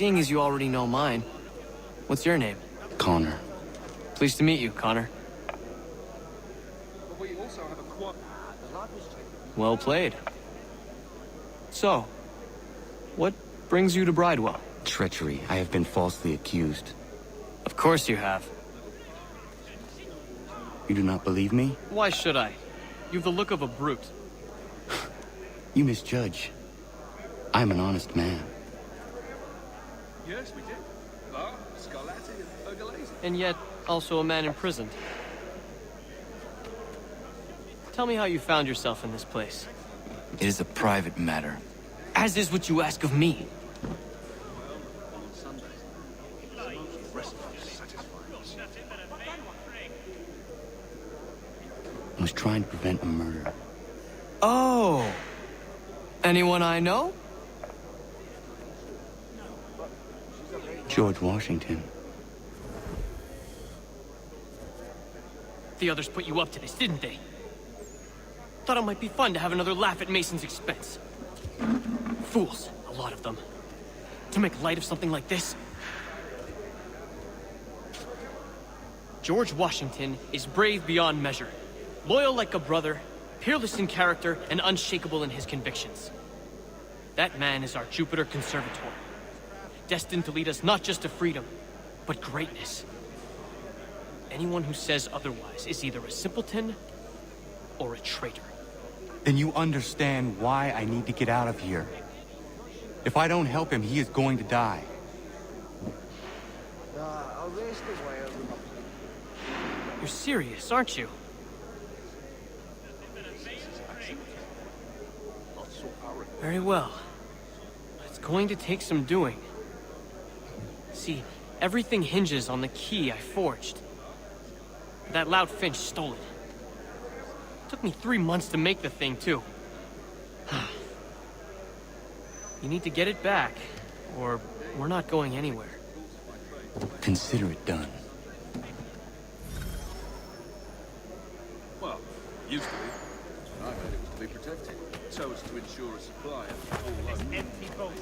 seeing as you already know mine, what's your name? Connor. Pleased to meet you, Connor. Well played. So, what brings you to Bridewell? Treachery. I have been falsely accused. Of course you have. You do not believe me? Why should I? You've the look of a brute. You misjudge. I am an honest man. Yes, we did. Scarlatti and Ergolese. And yet, also a man imprisoned. Tell me how you found yourself in this place. It is a private matter. As is what you ask of me. I was trying to prevent a murder. Oh! Anyone I know? George Washington. The others put you up to this, didn't they? Thought it might be fun to have another laugh at Mason's expense. Fools, a lot of them. To make light of something like this. George Washington is brave beyond measure. Loyal like a brother, peerless in character, and unshakable in his convictions. That man is our Jupiter Conservator. Destined to lead us not just to freedom, but greatness. Anyone who says otherwise is either a simpleton or a traitor. Then you understand why I need to get out of here. If I don't help him, he is going to die. You're serious, aren't you? Very well. It's going to take some doing. See, everything hinges on the key I forged. That loud Finch stole it. Took me 3 months to make the thing, too. You need to get it back, or we're not going anywhere. Consider it done. Well, used to be. I heard it was to be protected, so as to ensure a supply of all over. Empty boat.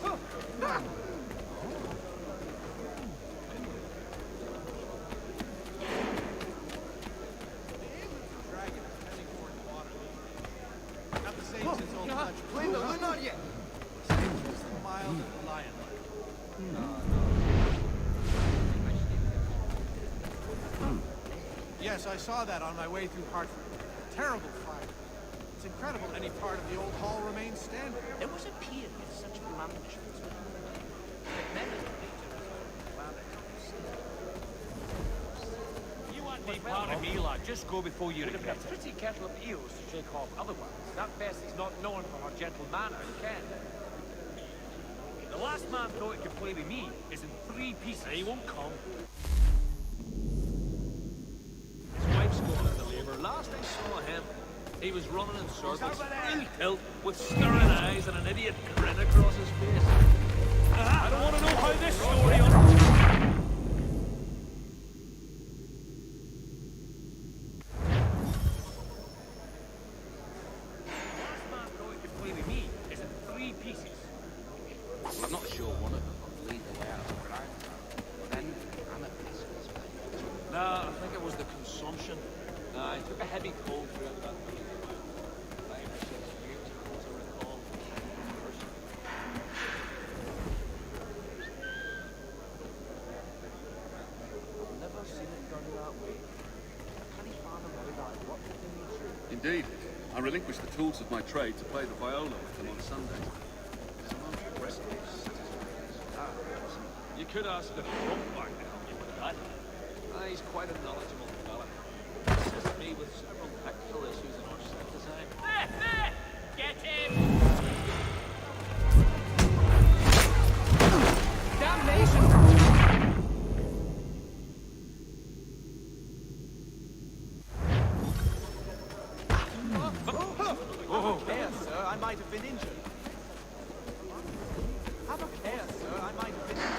Yes, I saw that on my way through Hartford. Terrible fire. It's incredible any part of the old hall remains standing. There was a period such mansions were You want to be part of me, lad? Just go before you regret it. Pretty kettle of eels to shake off otherwise. That Bessie's not known for her gentle manner, Ken. The last man thought he could play with me is in 3 pieces. He won't come. His wife's going into labour. Last I saw him, he was running in circles, in tilt, with staring eyes and an idiot grin across his face. I don't want to know how this story unfolds. I'm not sure one of them will lead the way out of the ground. Then I'm at peace with this place. No, I think it was the consumption. I took a heavy cold throughout that week. 5 or 6 years ago, as I recall. I've never seen it done that way. Can he fathom how that? What did they need to? Indeed. I relinquished the tools of my trade to play the viola with them on Sundays. You could ask the front back to help you with that. He's quite a knowledgeable fella. Assists me with several technical issues in our set design. Get him! Damnation! Oh, care, sir. I might have been injured. Have a care, sir. I might have been injured.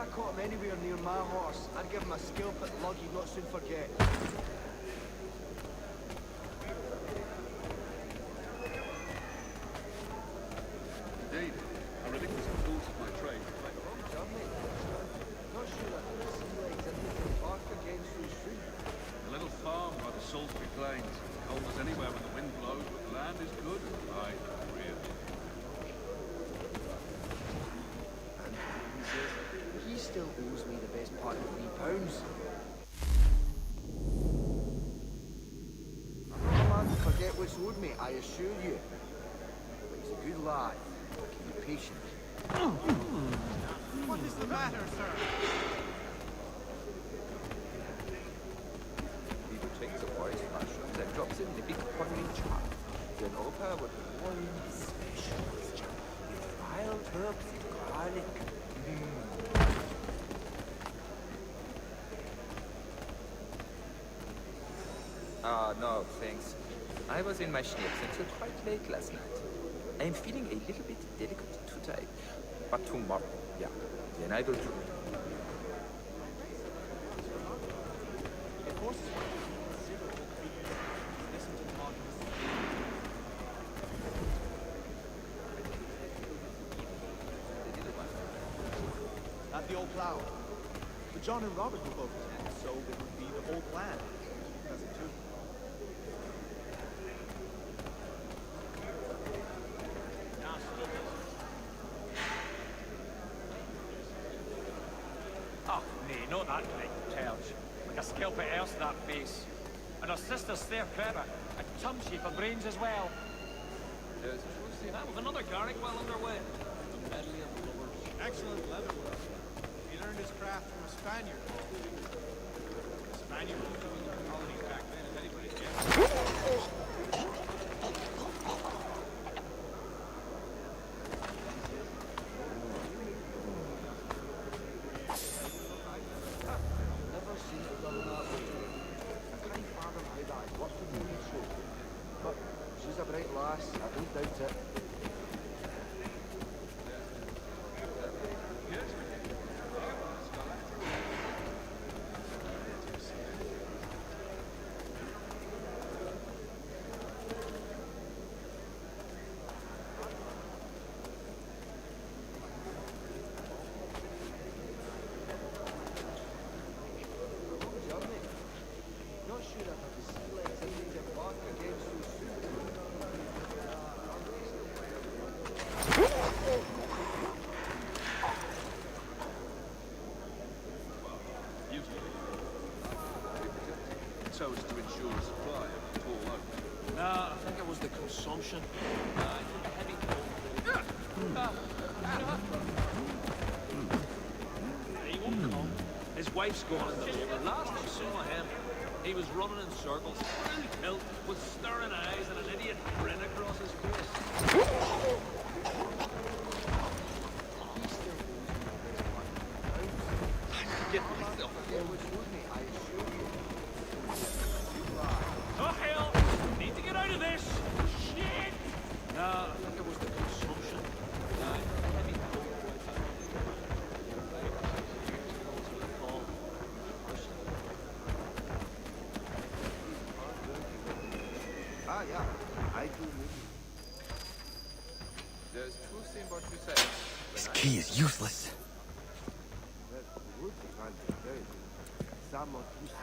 I caught him anywhere near my horse, I'd give him a scalp at lug he'd not soon forget. Indeed, a ridiculous force of my trade. Germany. Not sure that the sea legs anything bark against so soon. A little farm by the Salisbury Plains. Cold as anywhere when the wind blows, but the land is good and light and real. And he says, he still owes me the best part of £3. I'm not a man to forget what's owed me, I assure you. But he's a good lad. I can be patient. What is the matter, sir? People takes a wise mushrooms and drops in the big pottery jar. Then over with one special mixture with wild herbs and garlic. No, thanks. I was in my schnips until quite late last night. I am feeling a little bit delicate today. But tomorrow, yeah, then I will do it. Of course, consider Oak Creek. Listen to the models. At the old plough. But John and Robert were both dead, so it would be the whole plan. Does it too? Oh, nay, not that great, Terge. Like a scalp at else to that face. And her sister's there clever. A tumsy for brains as well. That was another Garrick well underway. The medley of lovers. Excellent leatherwork. He learned his craft from a Spaniard. A Spaniard was doing the colonies back then, if anybody's guess. Never seen it done that way. I can't fathom how that worked with me so. But she's a bright lass, I don't doubt it. Germany. Not sure if the sea legs anything to bark against so soon. Usually, so as to ensure a supply of tall oak. Nah, I think it was the consumption. Heavy He won't come home. His wife's gone in the labor. Last I saw him, he was running in circles, full tilt, with staring eyes and an idiot grin across his face. Get myself. Yeah, which owed me, I assure you. Oh hell! Need to get out of this! Shit! Nah, I think it was the consumption. Heavy Ah, yeah, I do live. There's truth in what you say. This key is useless.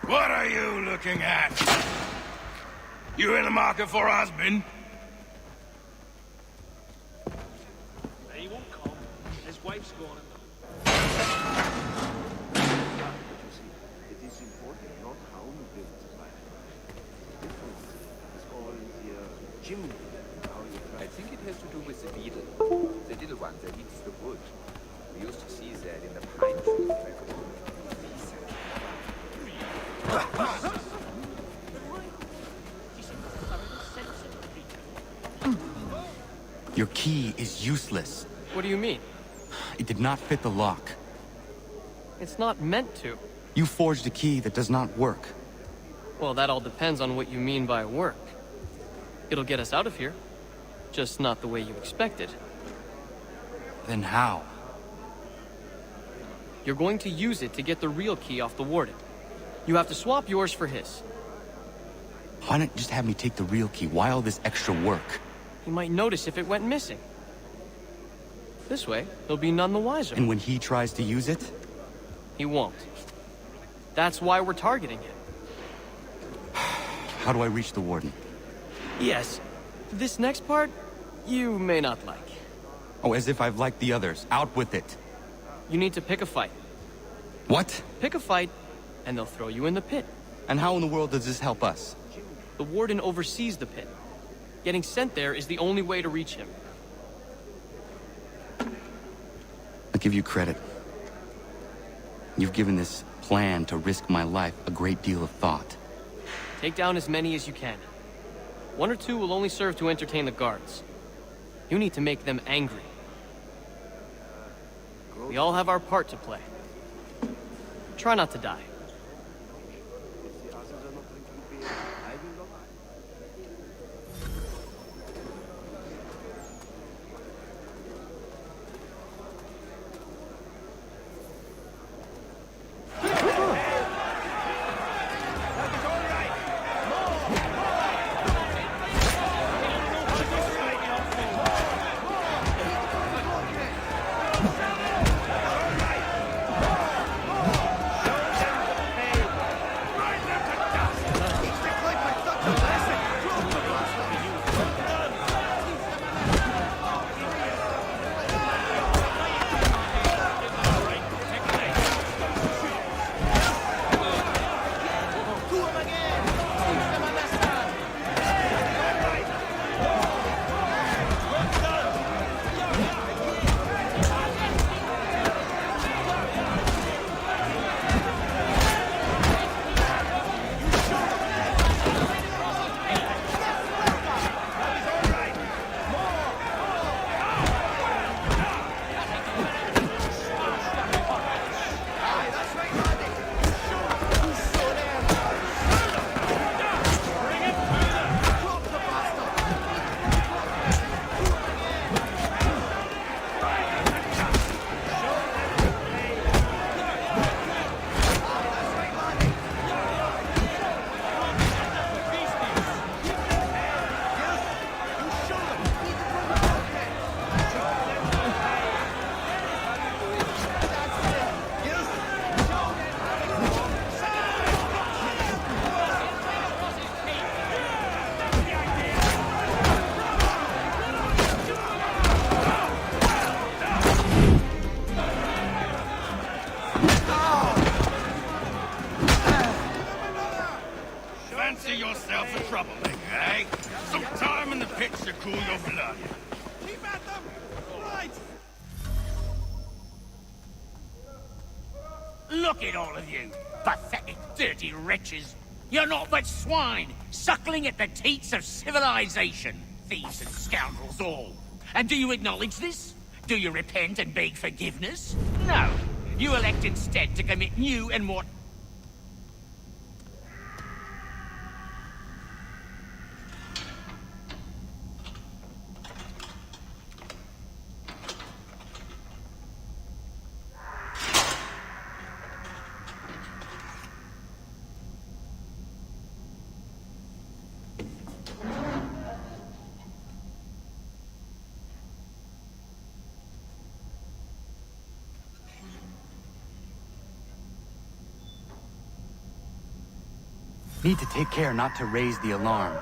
What are you looking at? You in the market for a husband? He won't come. His wife's gone in It is important not how we build the land. The difference is all the chimney, how you I think it has to do with the beetle. The little one that eats the wood. We used to see that in the pine tree. Your key is useless. What do you mean? It did not fit the lock. It's not meant to. You forged a key that does not work. Well, that all depends on what you mean by work. It'll get us out of here. Just not the way you expected. Then how? You're going to use it to get the real key off the warden. You have to swap yours for his. Why not just have me take the real key? Why all this extra work? He might notice if it went missing. This way, he'll be none the wiser. And when he tries to use it? He won't. That's why we're targeting him. How do I reach the warden? Yes. This next part, you may not like. Oh, as if I've liked the others. Out with it. You need to pick a fight. What? Pick a fight, and they'll throw you in the pit. And how in the world does this help us? The warden oversees the pit. Getting sent there is the only way to reach him. I'll give you credit. You've given this plan to risk my life a great deal of thought. Take down as many as you can. 1 or 2 will only serve to entertain the guards. You need to make them angry. We all have our part to play. Try not to die. Fancy yourself a troublemaker, eh? Some time in the pits to cool your blood. Keep at them! Right! Look at all of you, pathetic, dirty wretches. You're not but swine, suckling at the teats of civilization. Thieves and scoundrels all. And do you acknowledge this? Do you repent and beg forgiveness? No. You elect instead to commit new and more... Need to take care not to raise the alarm.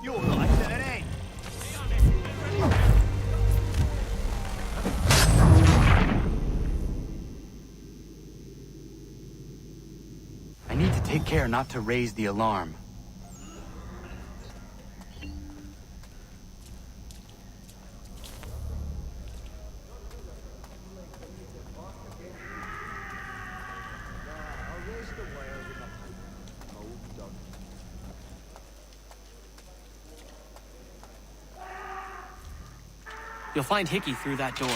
You're right to an end! I need to take care not to raise the alarm. You'll find Hickey through that door.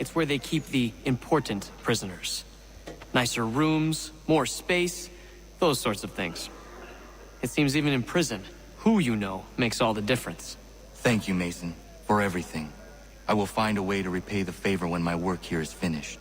It's where they keep the important prisoners. Nicer rooms, more space, Those sorts of things. It seems even in prison, who you know makes all the difference. Thank you, Mason, for everything. I will find a way to repay the favor when my work here is finished.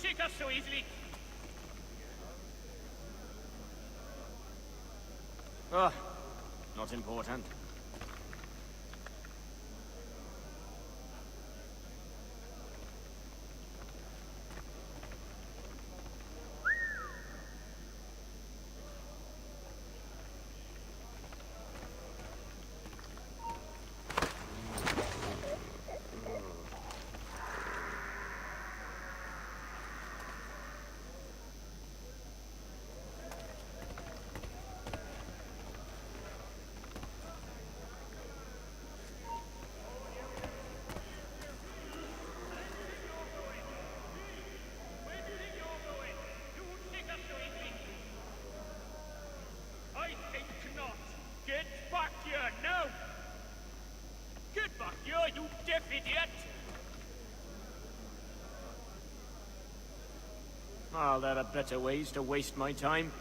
Shake us so easily. Ah, not important. Oh, there are better ways to waste my time.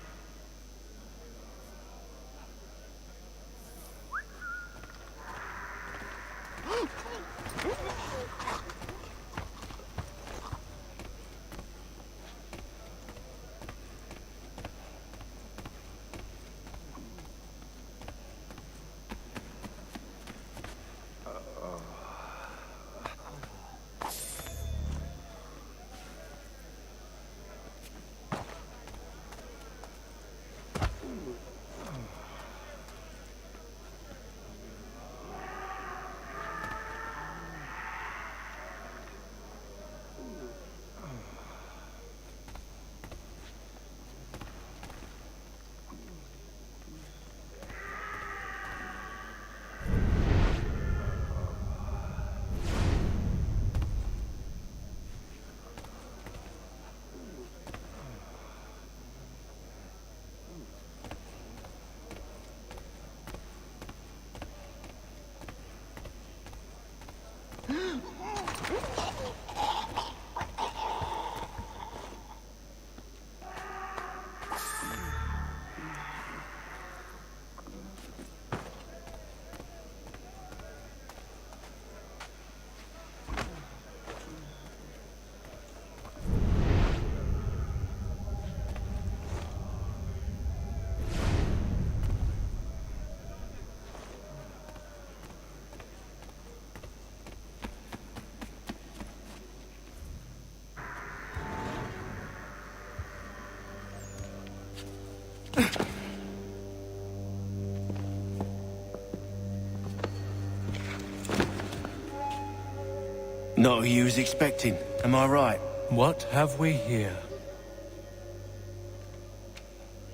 Not who you was expecting, am I right? What have we here?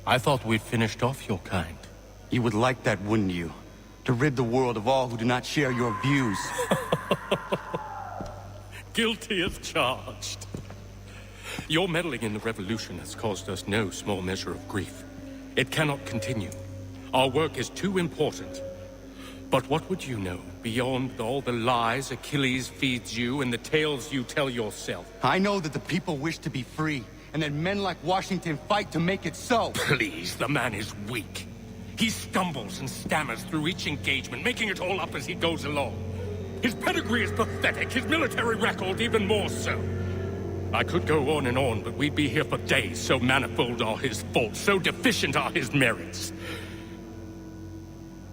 I thought we'd finished off your kind. You would like that, wouldn't you? To rid the world of all who do not share your views. Guilty as charged. Your meddling in the revolution has caused us no small measure of grief. It cannot continue. Our work is too important. But what would you know beyond all the lies Achilles feeds you and the tales you tell yourself? I know that the people wish to be free, and that men like Washington fight to make it so. Please, the man is weak. He stumbles and stammers through each engagement, making it all up as he goes along. His pedigree is pathetic, his military record even more so. I could go on and on, but we'd be here for days, so manifold are his faults, so deficient are his merits.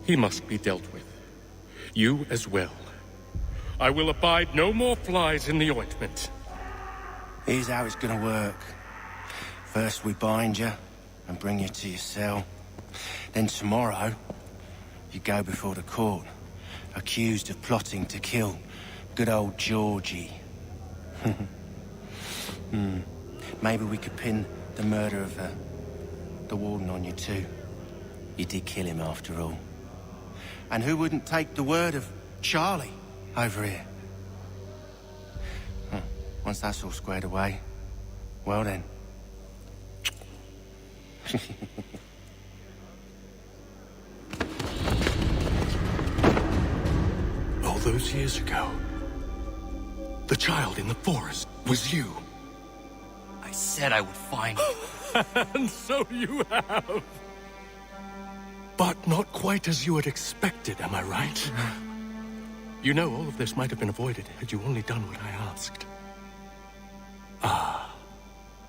He must be dealt with. You as well. I will abide no more flies in the ointment. Here's how it's gonna work. First we bind you and bring you to your cell. Then tomorrow, you go before the court, accused of plotting to kill good old Georgie. Maybe we could pin the murder of the warden on you too. You did kill him after all. And who wouldn't take the word of Charlie over here? Once that's all squared away, well then. All those years ago, the child in the forest was you. I said I would find you. And so you have. But not quite as you had expected, am I right? You know, all of this might have been avoided had you only done what I asked. Ah,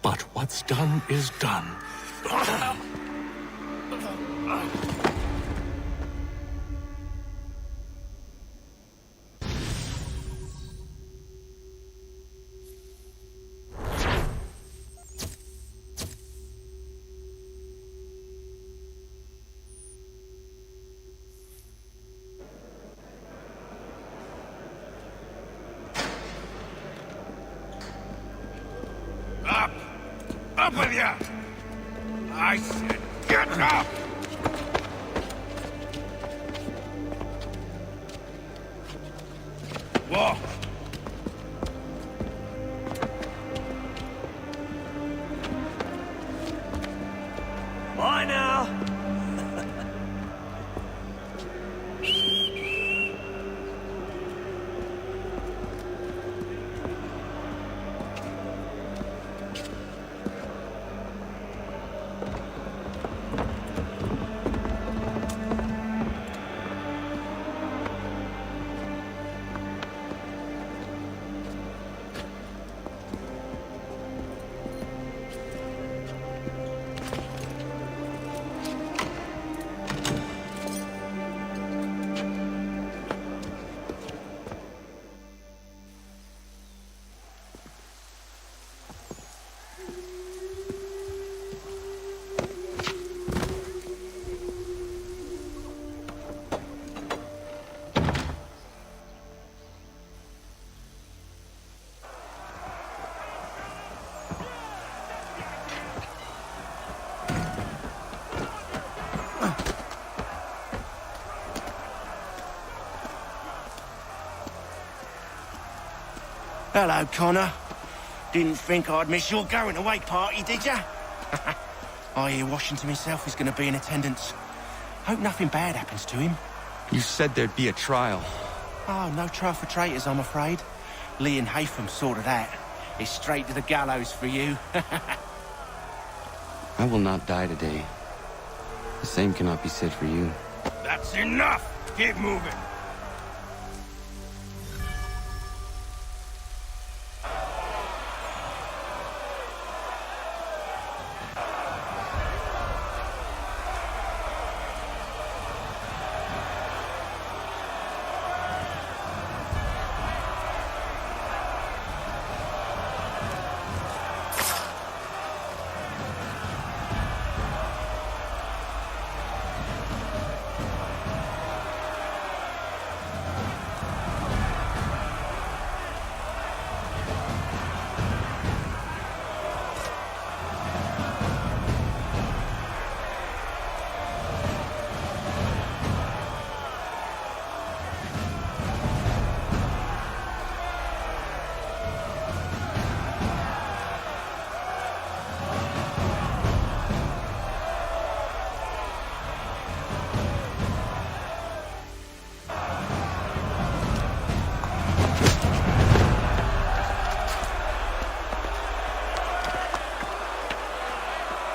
but what's done is done. Up with you! I said, get up! Walk! Bye now! Hello, Connor. Didn't think I'd miss your going-away party, did ya? I hear Washington himself is going to be in attendance. Hope nothing bad happens to him. You said there'd be a trial. Oh, no trial for traitors, I'm afraid. Lee and Haytham sorted that. It's straight to the gallows for you. I will not die today. The same cannot be said for you. That's enough! Keep moving!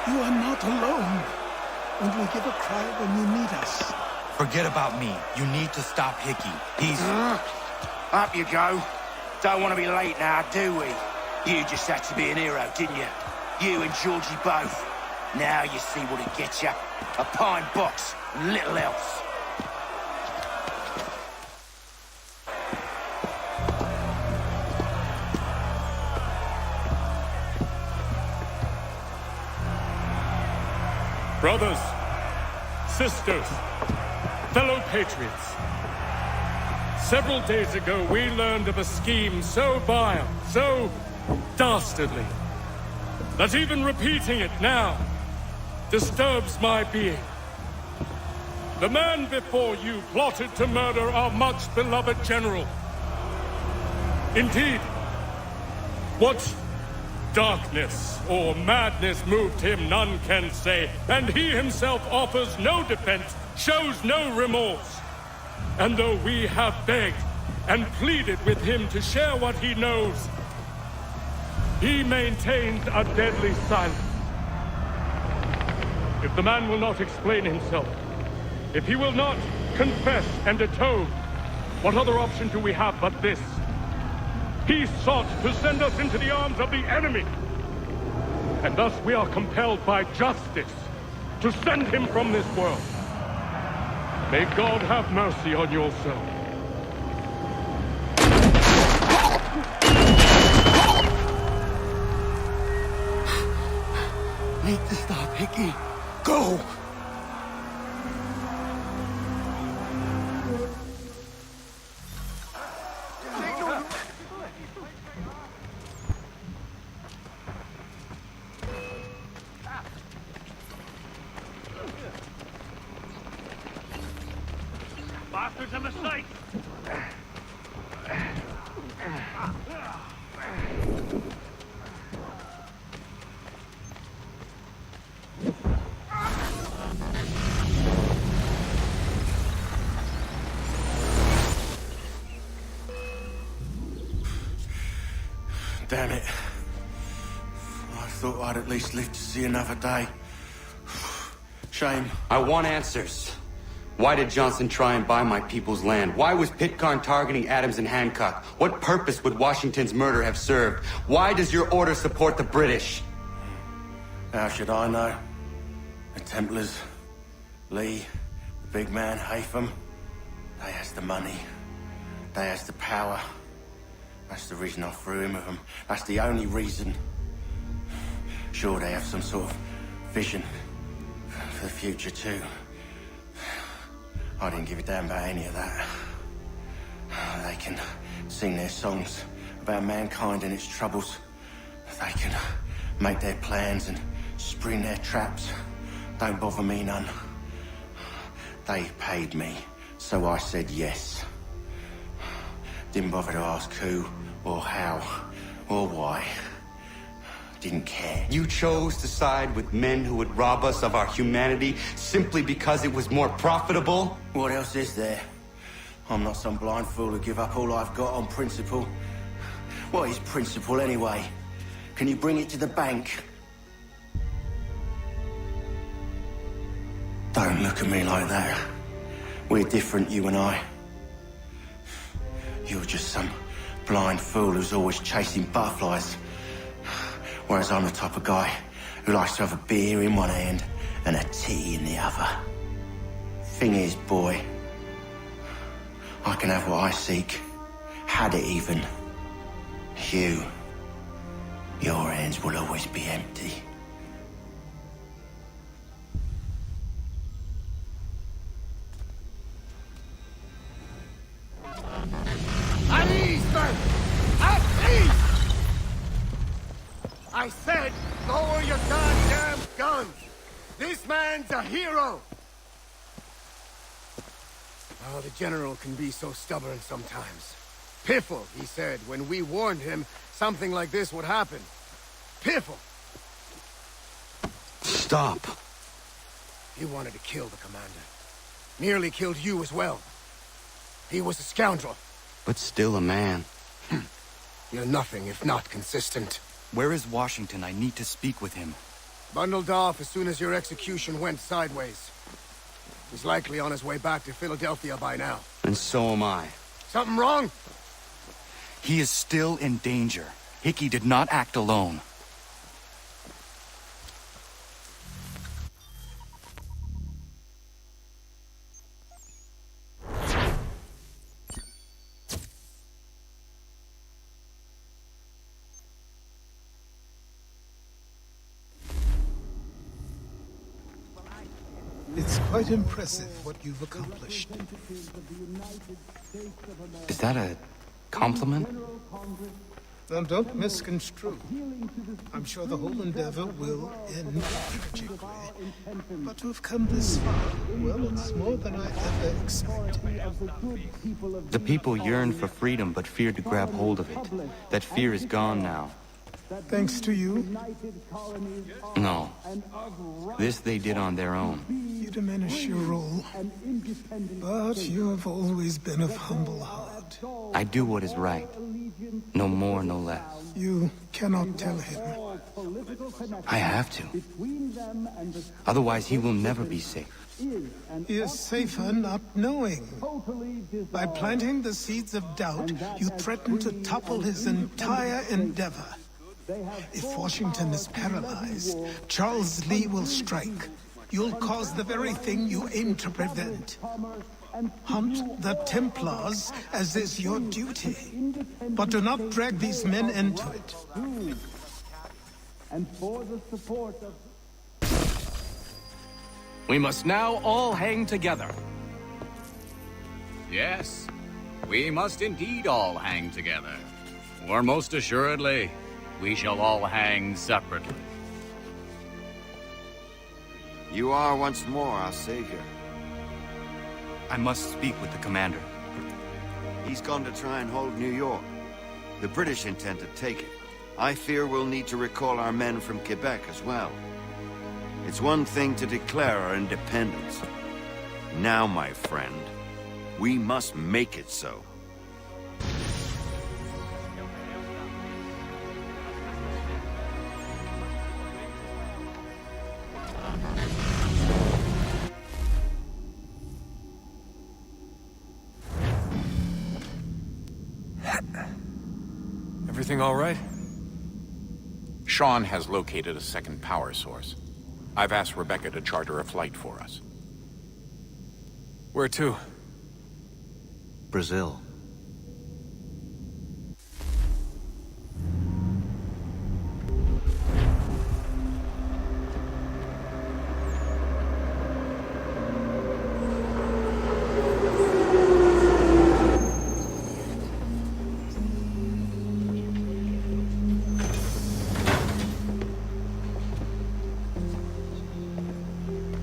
You are not alone. Only give a cry when you need us. Forget about me. You need to stop Hickey. He's... Up you go. Don't want to be late now, do we? You just had to be an hero, didn't you? You and Georgie both. Now you see what it gets you. A pine box and little else. Brothers, sisters, fellow patriots. Several days ago, we learned of a scheme so vile, so dastardly, that even repeating it now disturbs my being. The man before you plotted to murder our much-beloved general. Indeed, what darkness or madness moved him, none can say, and he himself offers no defense, shows no remorse. And though we have begged and pleaded with him to share what he knows, he maintains a deadly silence. If the man will not explain himself, if he will not confess and atone, what other option do we have but this? He sought to send us into the arms of the enemy. And thus we are compelled by justice to send him from this world. May God have mercy on your soul. Need to stop, Hickey. Go! Bastards, a mistake! Damn it. I thought I'd at least live to see another day. Shame. I want answers. Why did Johnson try and buy my people's land? Why was Pitcairn targeting Adams and Hancock? What purpose would Washington's murder have served? Why does your order support the British? How should I know? The Templars, Lee, the big man, Haytham, they has the money. They has the power. That's the reason I threw in with them. That's the only reason. Sure, they have some sort of vision for the future too. I didn't give a damn about any of that. They can sing their songs about mankind and its troubles. They can make their plans and spring their traps. Don't bother me none. They paid me, so I said yes. Didn't bother to ask who, or how, or why. Didn't care. You chose to side with men who would rob us of our humanity simply because it was more profitable? What else is there? I'm not some blind fool who give up all I've got on principle. What is principle anyway? Can you bring it to the bank? Don't look at me like that. We're different, you and I. You're just some blind fool who's always chasing butterflies. Whereas I'm the type of guy who likes to have a beer in one hand and a tea in the other. Thing is, boy, I can have what I seek. Had it even. Your hands will always be empty. At ease, men! At ease! I said, lower your goddamn guns! This man's a hero! Oh, the General can be so stubborn sometimes. Piffle, he said, when we warned him something like this would happen. Piffle! Stop. He wanted to kill the commander. Nearly killed you as well. He was a scoundrel. But still a man. You're nothing if not consistent. Where is Washington? I need to speak with him. Bundled off as soon as your execution went sideways. He's likely on his way back to Philadelphia by now. And so am I. Something wrong? He is still in danger. Hickey did not act alone. It's quite impressive what you've accomplished. Is that a compliment? Now, don't misconstrue. I'm sure the whole endeavor will end tragically. But to have come this far, well, it's more than I ever expected. The people yearn for freedom but feared to grab hold of it. That fear is gone now. Thanks to you? No. This they did on their own. You diminish your role. But you have always been of humble heart. I do what is right. No more, no less. You cannot tell him. I have to. Otherwise, he will never be safe. He is safer not knowing. By planting the seeds of doubt, you threaten to topple his entire endeavor. If Washington is paralyzed, Charles Lee will strike. You'll cause the very thing you aim to prevent. Hunt the Templars, as is your duty. But do not drag these men into it. And for the support of... We must now all hang together. Yes, we must indeed all hang together. Or most assuredly, we shall all hang separately. You are once more our savior. I must speak with the commander. He's gone to try and hold New York. The British intend to take it. I fear we'll need to recall our men from Quebec as well. It's one thing to declare our independence. Now, my friend, we must make it so. Everything all right? Sean has located a second power source. I've asked Rebecca to charter a flight for us. Where to? Brazil.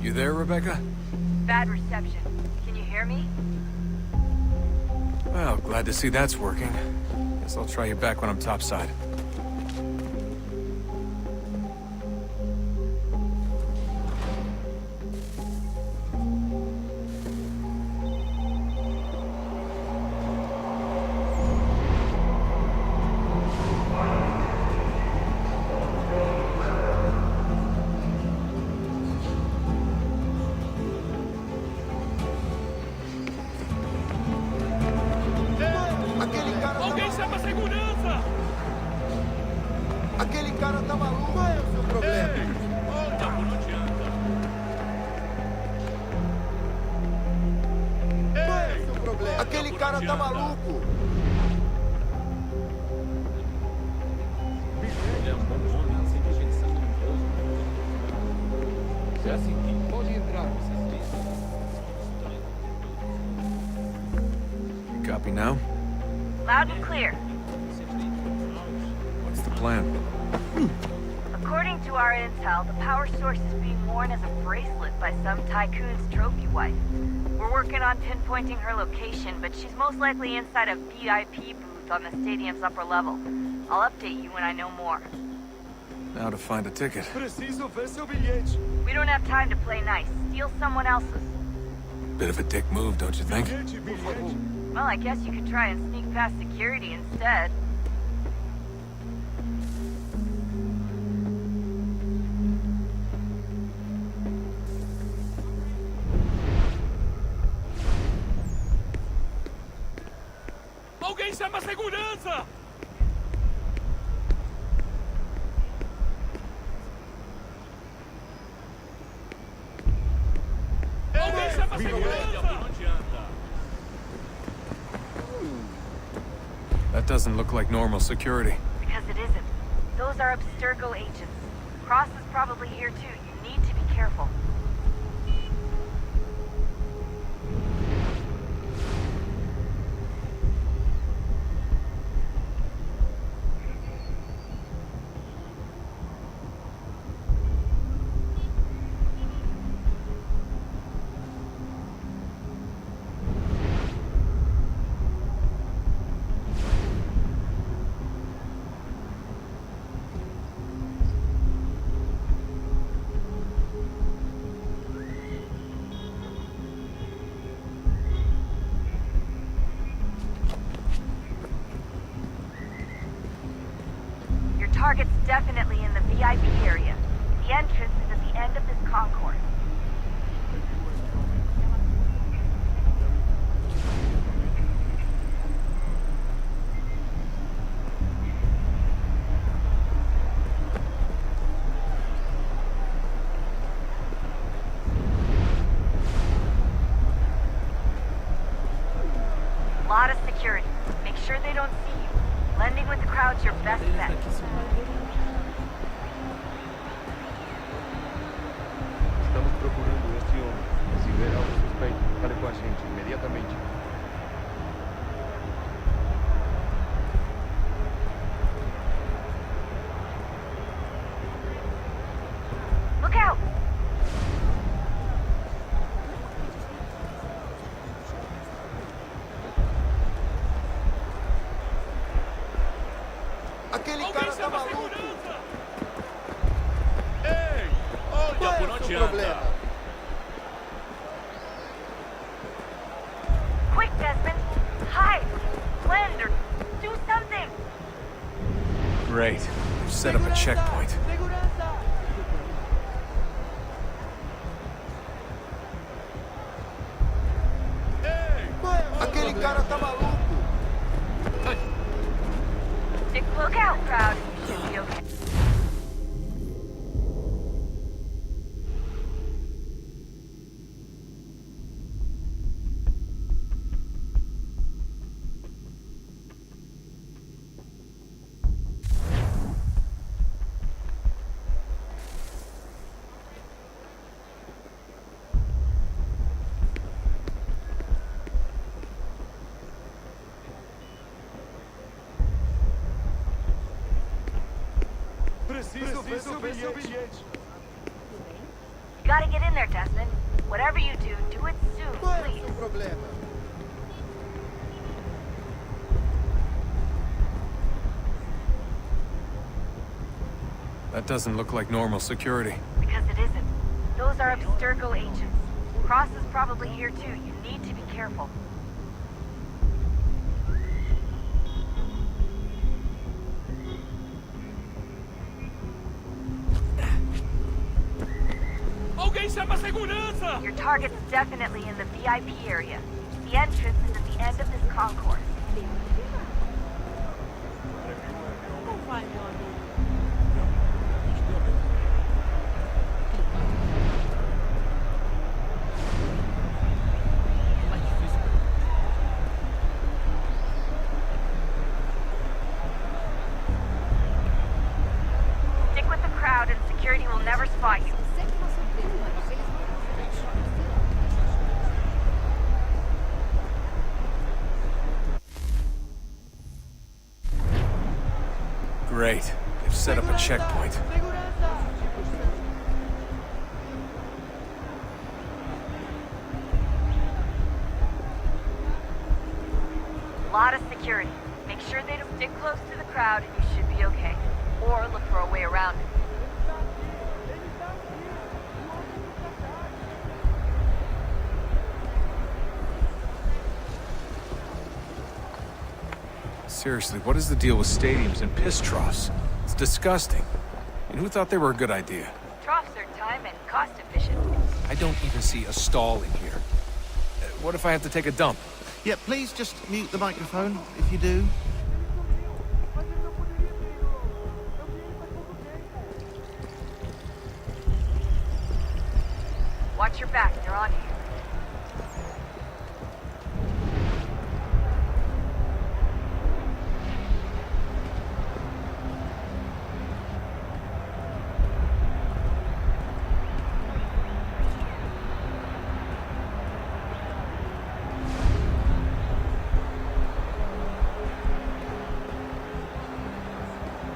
You there, Rebecca? Bad reception. Can you hear me? Well, glad to see that's working. Guess I'll try you back when I'm topside. Aquele cara tá maluco! Copy now? Loud and clear. What's the plan? According to our intel, the power source is being worn as a bracelet by some tycoon's trophy wife. We're working on pinpointing her location, but she's most likely inside a VIP booth on the stadium's upper level. I'll update you when I know more. Now to find a ticket. Preciso ver seu bilhete. We don't have time to play nice. Steal someone else's. Bit of a dick move, don't you think? Well, I guess you could try and sneak past security instead. Alguém chama a segurança! Alguém chama a segurança! Não adianta. That doesn't look like normal security. Because it isn't. Those are Abstergo agents. Cross is probably here too. You need to be careful. Target's definitely in the VIP area. The entrance is at the end of this concourse. Lot of security. Make sure they don't see you. Blending with the crowd's your best bet. Estamos procurando este homem. Se ver algo suspeito, fale com a gente imediatamente. Look out! Aquele cara tá maluco! Ei! Olha, por onde anda? Quick, Desmond! Hide! Blend or do something! Great. We've set up a checkpoint. Aquele cara tá maluco! Look out, crowd. You should be okay. You gotta get in there, Desmond. Whatever you do, do it soon, please. That doesn't look like normal security. Because it isn't. Those are Abstergo agents. Cross is probably here too. You need to be careful. Alguém chama a segurança! Your target's definitely in the VIP area. The entrance is at the end of this concourse. Stick with the crowd and security will never spot you. Great. They've set up a checkpoint. Lot of security. Make sure they don't stick close to the crowd and you should be okay. Or look for a way around it. Seriously, what is the deal with stadiums and piss troughs? It's disgusting. And who thought they were a good idea? Troughs are time and cost efficient. I don't even see a stall in here. What if I have to take a dump? Yeah, please just mute the microphone, if you do. Watch your back, they're on you.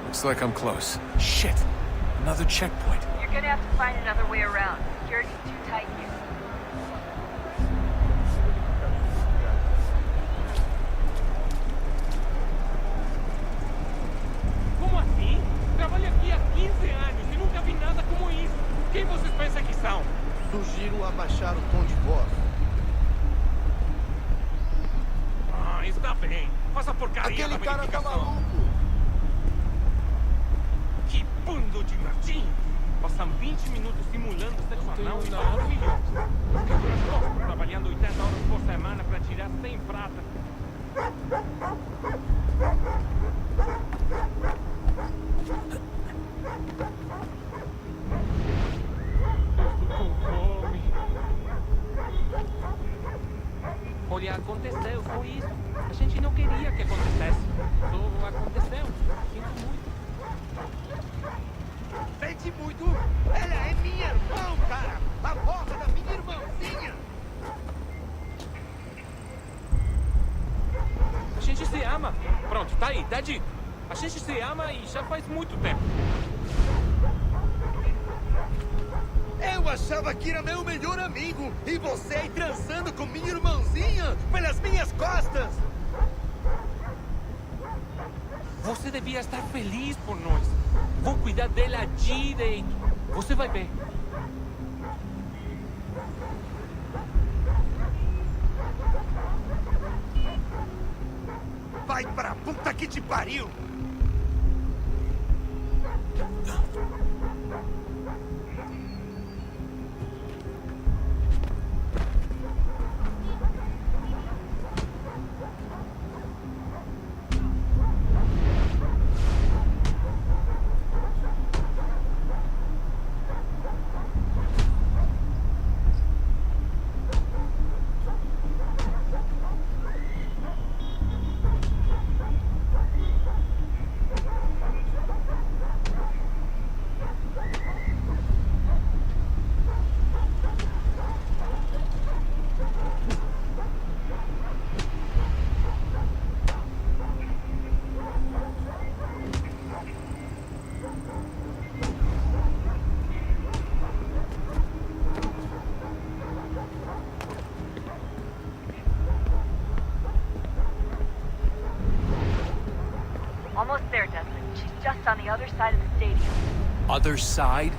Looks like I'm close. Shit! Another checkpoint. You're gonna have to find another way around. Security's too tight here. Como assim? Trabalho aqui há 15 anos e nunca vi nada como isso. Quem vocês pensam que são? Sugiro abaixar o tom de voz. Ah, está bem. Faça porcaria Aquele da cara tá verificação. maluco. Que bando de martim! Passam 20 minutos simulando sexo anal e maravilhoso. Trabalhando 80 horas por semana para tirar 100 prata. Estou com fome. Olha, aconteceu, foi isso. A gente não queria que acontecesse. Só aconteceu. Sinto muito. Sente muito? Ela é minha irmã, cara! A porra da minha irmãzinha! A gente se ama. Pronto, tá aí, tá dito. A gente se ama e já faz muito tempo. Eu achava que era meu melhor amigo e você aí transando com minha irmãzinha pelas minhas costas! Você devia estar feliz por nós. Vou cuidar dela direito. Você vai ver. Vai pra puta que te pariu! Almost there, Dustin. She's just on the other side of the stadium. Other side?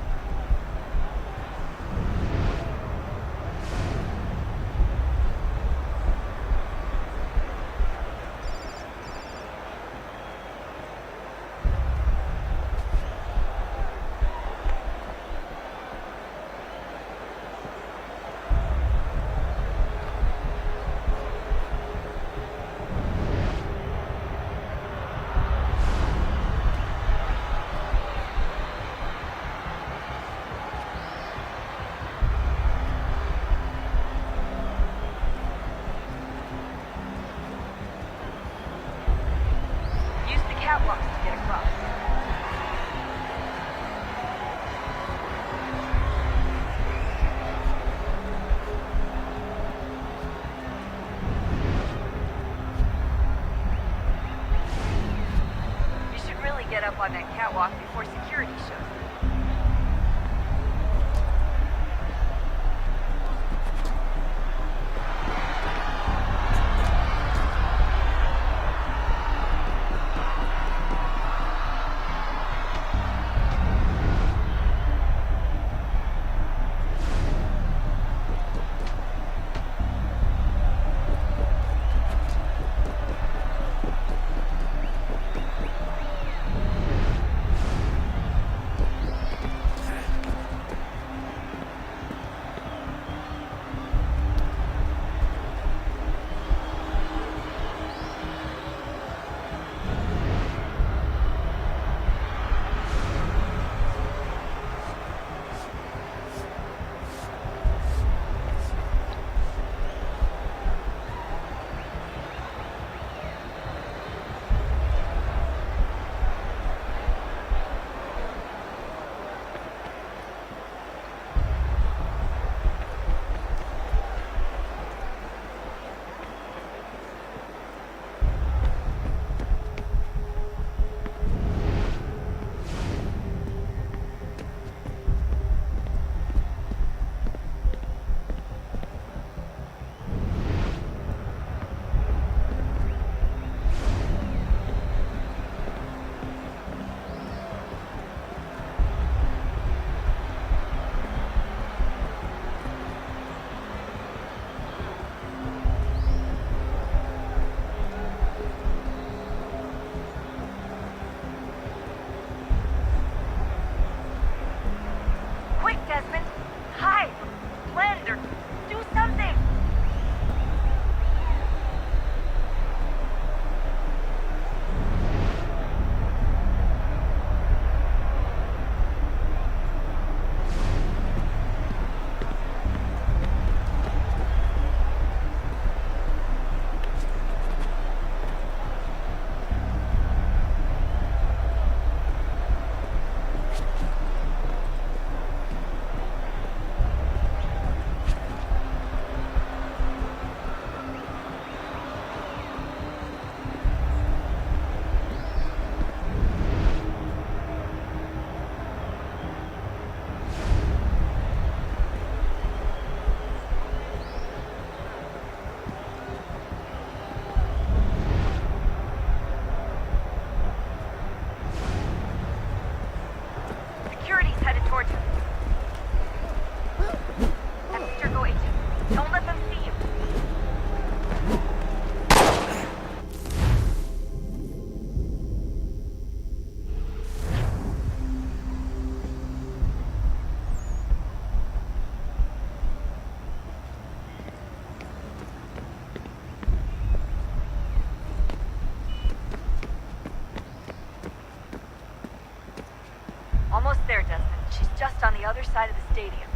there, Desmond. She's just on the other side of the stadium.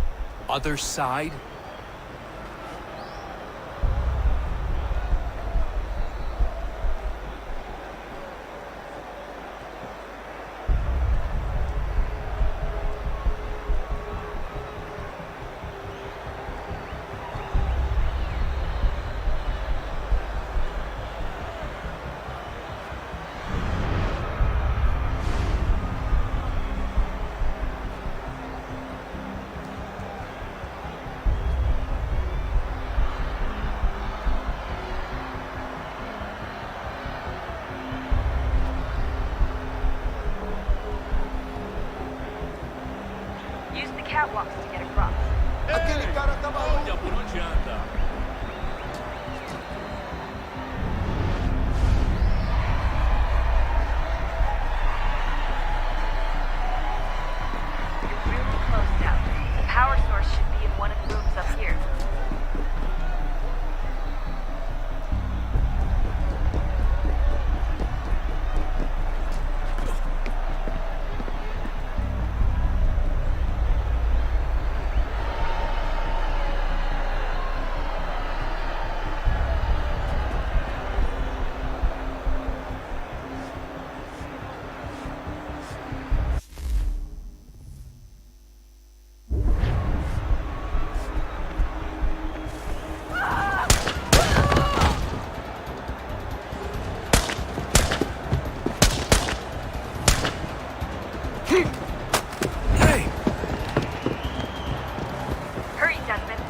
Other side? Use the catwalks to get across. Aquele cara tá maluco. Olha, por onde anda? You're really close now. The power source should be in one of the rooms up here. Hurry, Desmond.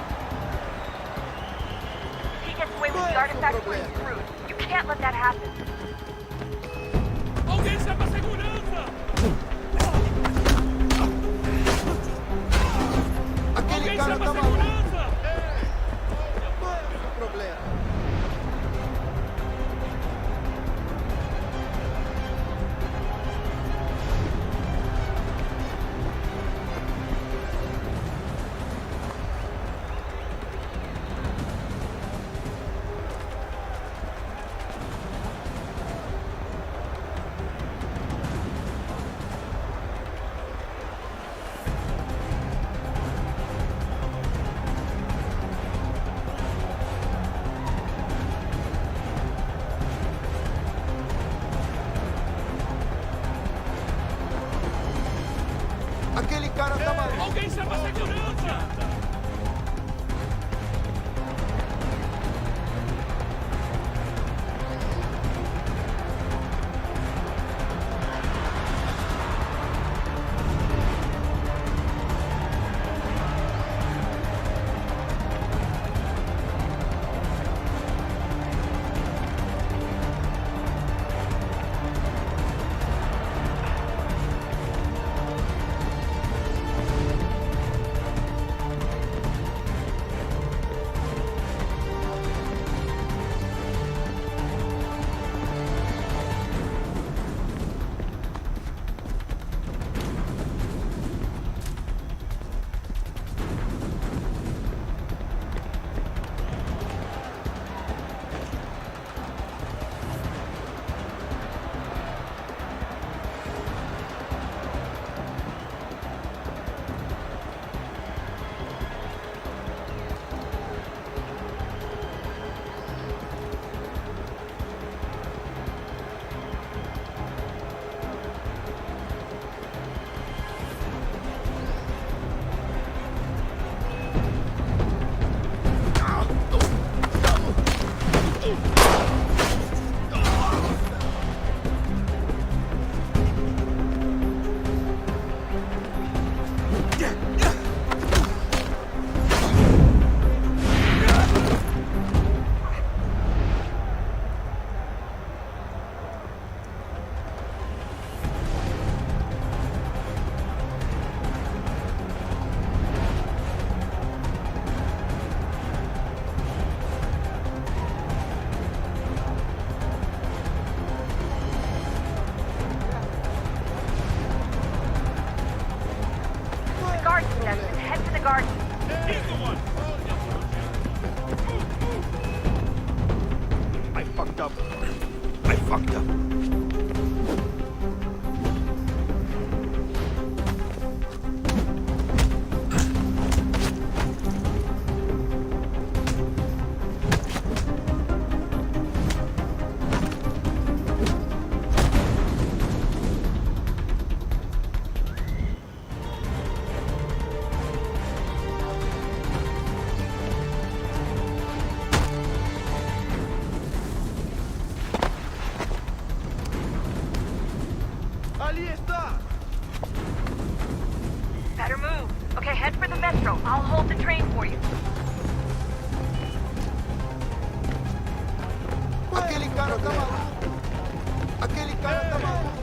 If he gets away with the artifact, we're screwed. You can't let that happen. Alguém chama a segurança! Aquele cara tá maluco. Qual é o problema? Aquele cara tá maluco. Alguém chama a segurança! hold the train for you. Aquele cara tá maluco! Aquele cara tá maluco!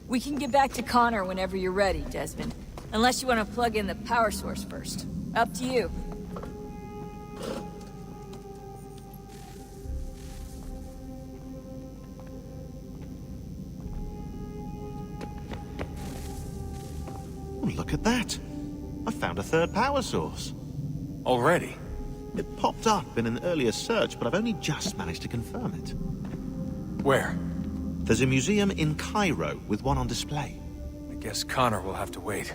We can get back to Connor whenever you're ready, Desmond. Unless you want to plug in the power source first. Up to you. Oh, look at that. I found a third power source. Already? It popped up in an earlier search, but I've only just managed to confirm it. Where? There's a museum in Cairo with one on display. I guess Connor will have to wait.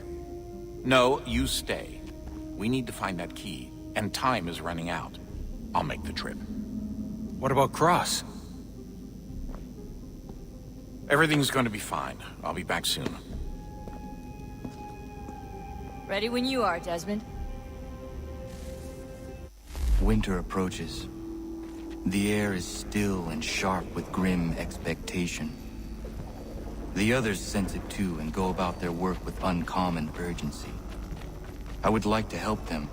No, you stay. We need to find that key, and time is running out. I'll make the trip. What about Cross? Everything's going to be fine. I'll be back soon. Ready when you are, Desmond. Winter approaches. The air is still and sharp with grim expectation. The others sense it too and go about their work with uncommon urgency. I would like to help them,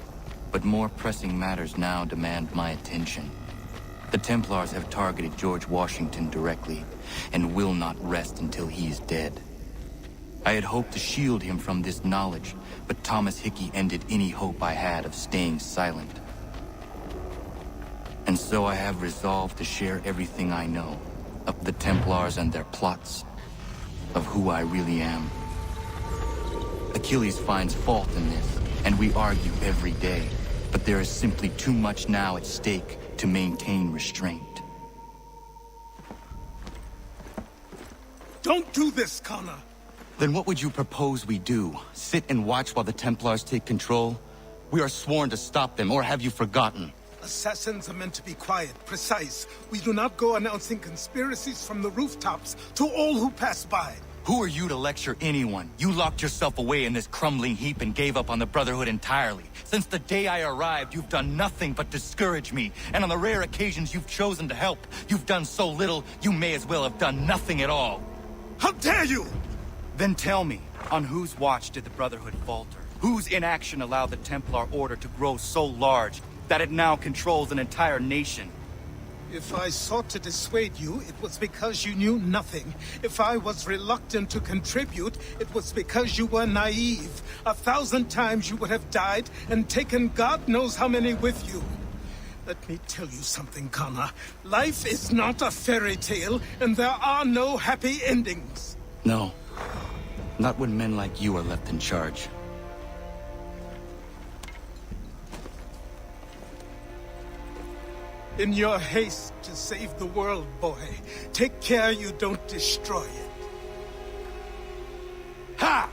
but more pressing matters now demand my attention. The Templars have targeted George Washington directly, and will not rest until he is dead. I had hoped to shield him from this knowledge, but Thomas Hickey ended any hope I had of staying silent. And so I have resolved to share everything I know of the Templars and their plots, of who I really am. Achilles finds fault in this, and we argue every day, but there is simply too much now at stake to maintain restraint. Don't do this, Connor! Then what would you propose we do? Sit and watch while the Templars take control? We are sworn to stop them, or have you forgotten? Assassins are meant to be quiet, precise. We do not go announcing conspiracies from the rooftops to all who pass by. Who are you to lecture anyone? You locked yourself away in this crumbling heap and gave up on the Brotherhood entirely. Since the day I arrived, you've done nothing but discourage me. And on the rare occasions you've chosen to help, you've done so little, you may as well have done nothing at all. How dare you! Then tell me, on whose watch did the Brotherhood falter? Whose inaction allowed the Templar Order to grow so large that it now controls an entire nation? If I sought to dissuade you, it was because you knew nothing. If I was reluctant to contribute, it was because you were naive. 1,000 times you would have died and taken God knows how many with you. Let me tell you something, Connor. Life is not a fairy tale, and there are no happy endings. No. Not when men like you are left in charge. In your haste to save the world, boy, take care you don't destroy it. Ha!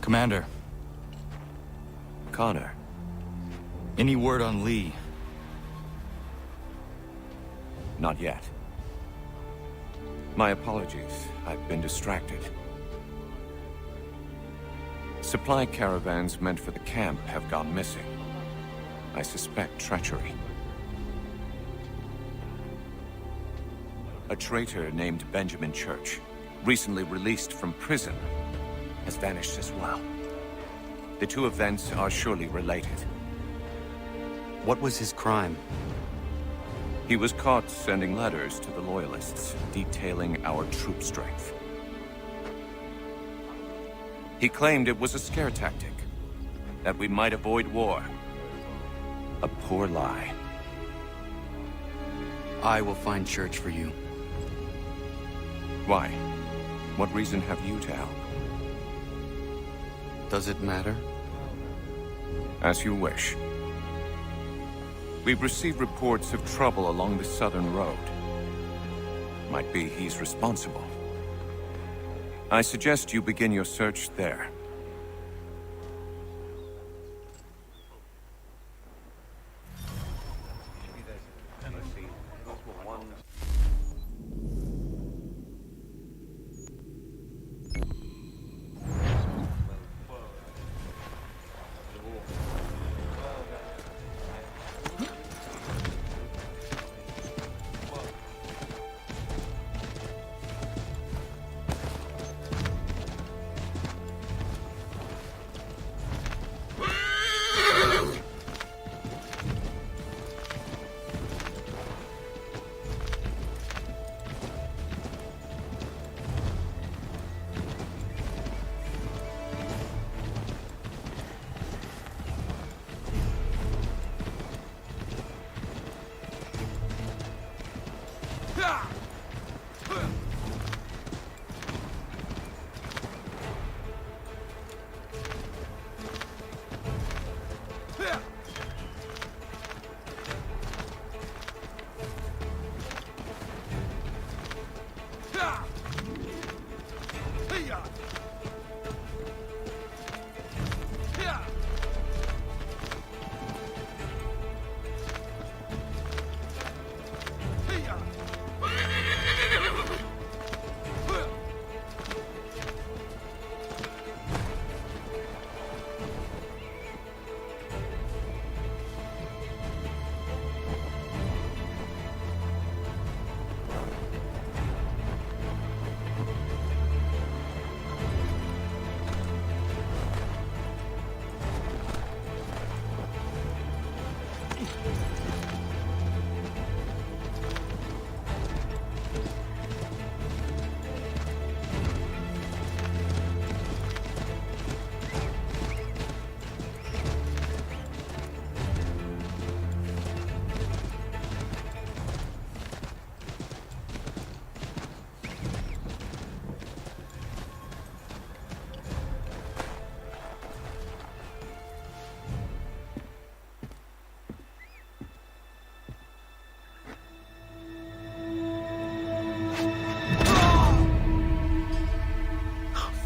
Commander. Connor. Any word on Lee? Not yet. My apologies. I've been distracted. Supply caravans meant for the camp have gone missing. I suspect treachery. A traitor named Benjamin Church, recently released from prison, has vanished as well. The two events are surely related. What was his crime? He was caught sending letters to the Loyalists, detailing our troop strength. He claimed it was a scare tactic, that we might avoid war. A poor lie. I will find Church for you. Why? What reason have you to help? Does it matter? As you wish. We've received reports of trouble along the southern road. Might be he's responsible. I suggest you begin your search there.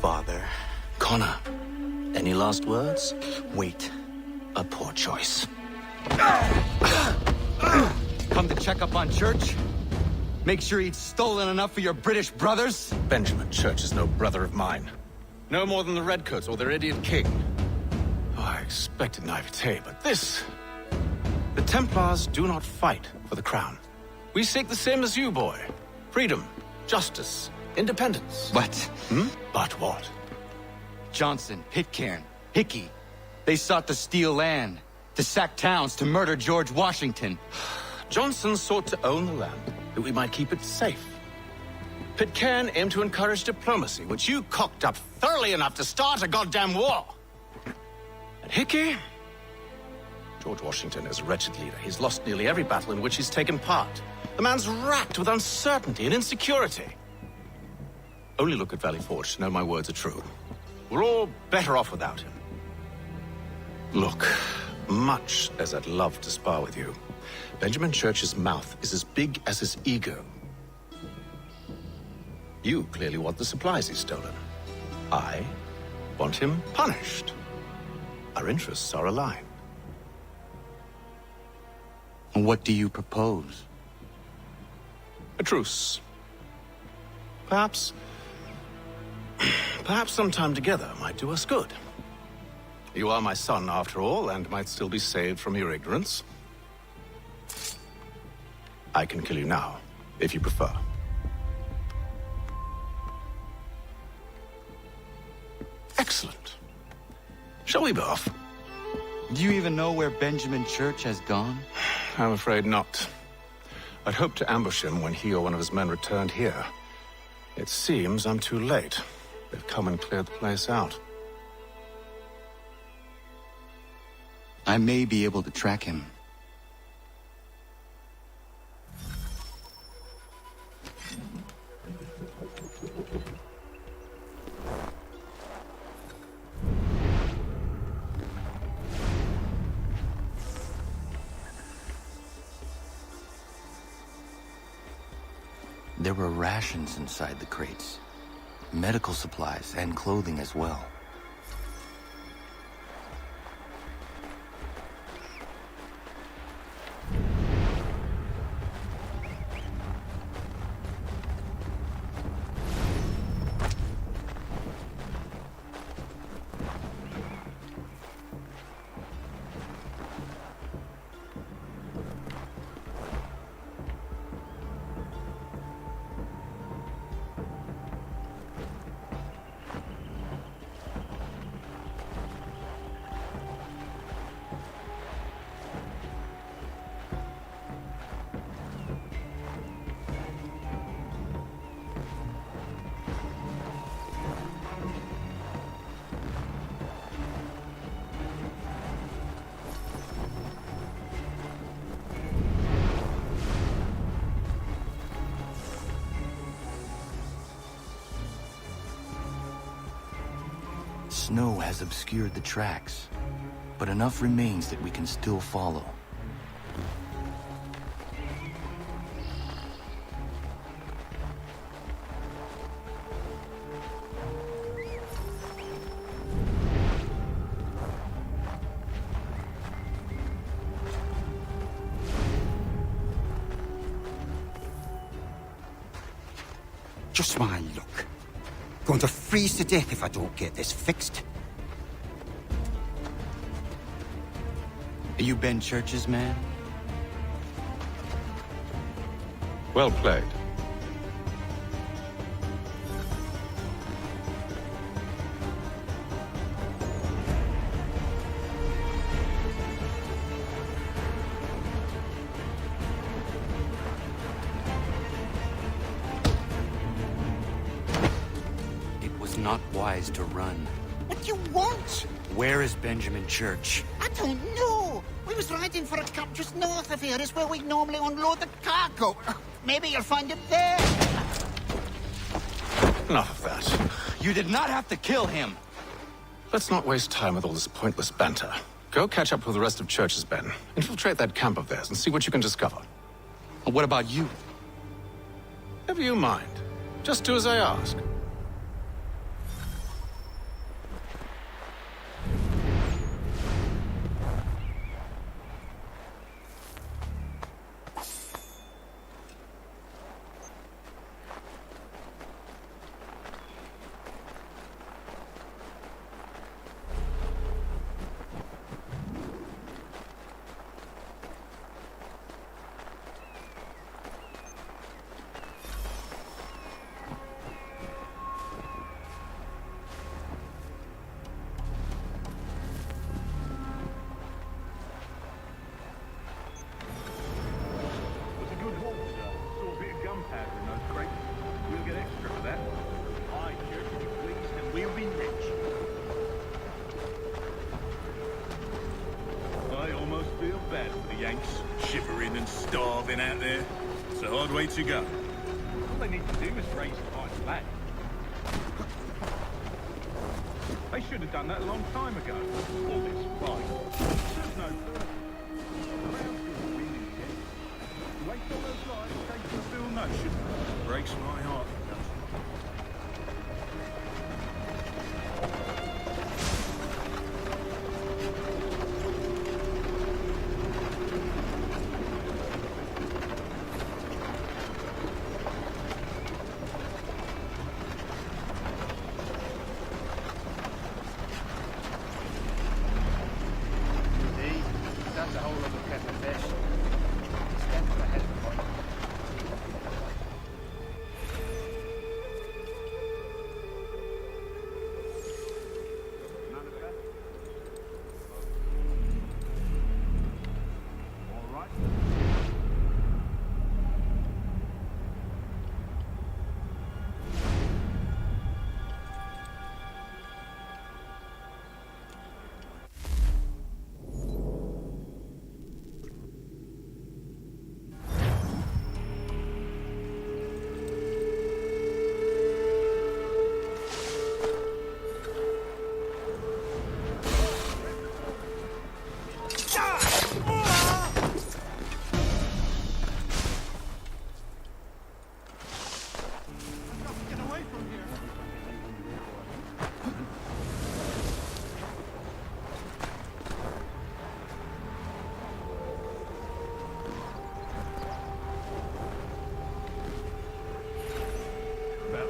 Father. Connor, any last words? Wait. A poor choice. Come to check up on Church? Make sure he'd stolen enough for your British brothers? Benjamin Church is no brother of mine. No more than the Redcoats or their idiot king. Oh, I expected naivete, but this... The Templars do not fight for the crown. We seek the same as you, boy. Freedom, justice, independence. But... But what? Johnson, Pitcairn, Hickey, they sought to steal land, to sack towns, to murder George Washington. Johnson sought to own the land, that we might keep it safe. Pitcairn aimed to encourage diplomacy, which you cocked up thoroughly enough to start a goddamn war. And Hickey? George Washington is a wretched leader. He's lost nearly every battle in which he's taken part. The man's racked with uncertainty and insecurity. Only look at Valley Forge to know my words are true. We're all better off without him. Look, much as I'd love to spar with you, Benjamin Church's mouth is as big as his ego. You clearly want the supplies he's stolen. I want him punished. Our interests are aligned. What do you propose? A truce. Perhaps some time together might do us good. You are my son, after all, and might still be saved from your ignorance. I can kill you now, if you prefer. Excellent. Shall we be off? Do you even know where Benjamin Church has gone? I'm afraid not. I'd hoped to ambush him when he or one of his men returned here. It seems I'm too late. They've come and cleared the place out. I may be able to track him. There were rations inside the crates. Medical supplies and clothing as well. snow has obscured the tracks, but enough remains that we can still follow. Just my luck. Going to freeze to death if I don't get this fixed. Are you Ben Church's man? Well played. Not wise to run. What do you want? Where is Benjamin Church? I don't know. We was riding for a camp just north of here. Is where we normally unload the cargo. Maybe you'll find it there. Enough of that. You did not have to kill him. Let's not waste time with all this pointless banter. Go catch up with the rest of Church's men. Infiltrate that camp of theirs and see what you can discover. What about you? Never you mind. Just do as I ask. Shivering and starving out there. It's a hard way to go. All they need to do is raise the price of land. They should have done that a long time ago. All this fight. There's no point. Waste all those lives taking the Bill Notion. Breaks my heart.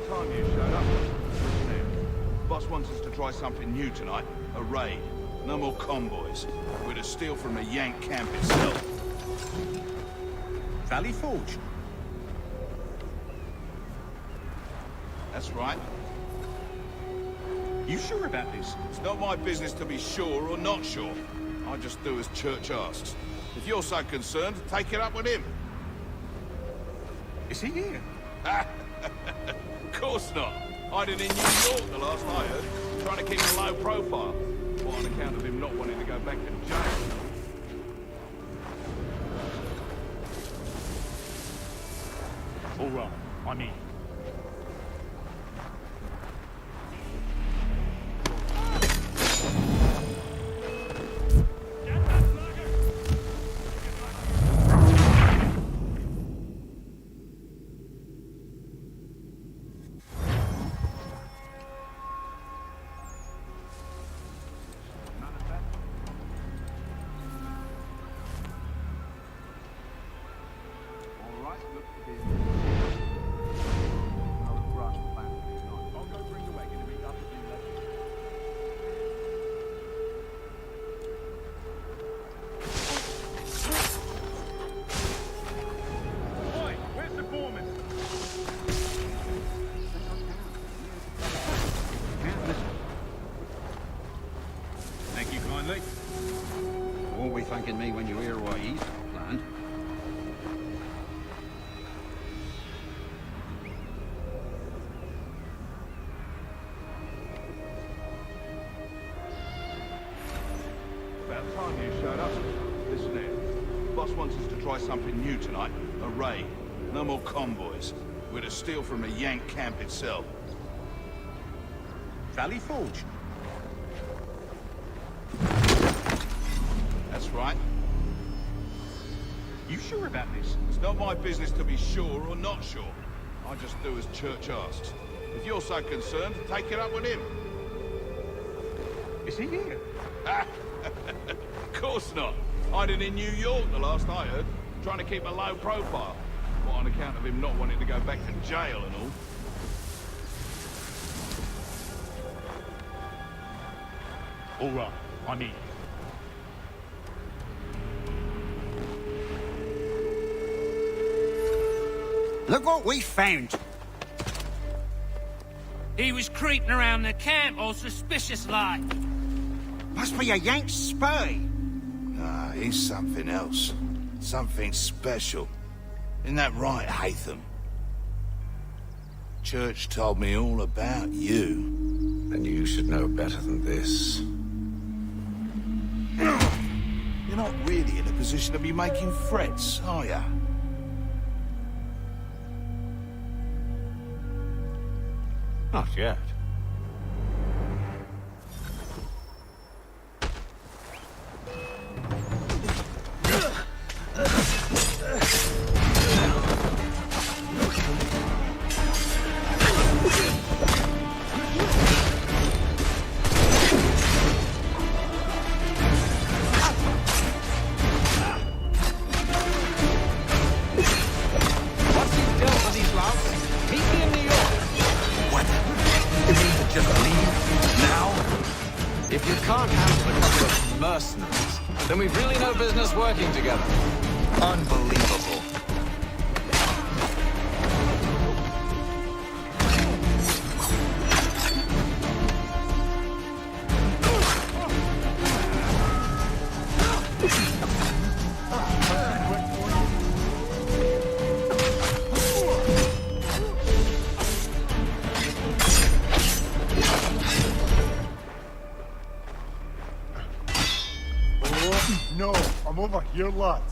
Time you showed up. Boss wants us to try something new tonight. A raid. No more convoys. We're to steal from the Yank camp itself. Valley Forge? That's right. You sure about this? It's not my business to be sure or not sure. I just do as Church asks. If you're so concerned, take it up with him. Is he here? Of course not. Hiding in New York the last I heard. Trying to keep a low profile. Well, on account of him not wanting to go back to jail. All right, I'm in. I'll go bring the wagon and meet up with you later. Oi, where's the foreman? Thank you kindly. Won't be thanking me when you hear what he's planned. About time you showed up. Listen here. Boss wants us to try something new tonight. A raid. No more convoys. We're to steal from the Yank camp itself. Valley Forge. That's right. You sure about this? It's not my business to be sure or not sure. I just do as Church asks. If you're so concerned, take it up with him. Is he here? Of course not. Hiding in New York, the last I heard. Trying to keep a low profile. What, on account of him not wanting to go back to jail and all. All right, I'm in. Look what we found. He was creeping around the camp all suspicious-like. Must be a Yank spy. Ah, he's something else. Something special. Isn't that right, Hatham? Church told me all about you. And you should know better than this. You're not really in a position to be making threats, are you? Not yet. What's he done for these lads? Meet me in New York. What? You mean to just leave now? If you can't handle a couple of mercenaries, then we've really no business working together. Unbelievable. No, I'm over here, lad.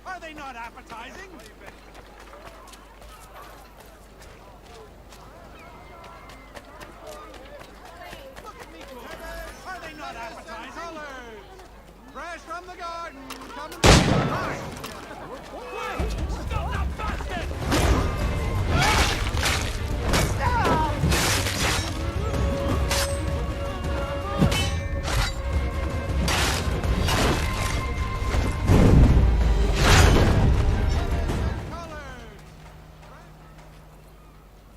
Are they not appetizing? Look at me, are they not appetizing? Fresh from the garden. Come and stop that bastard!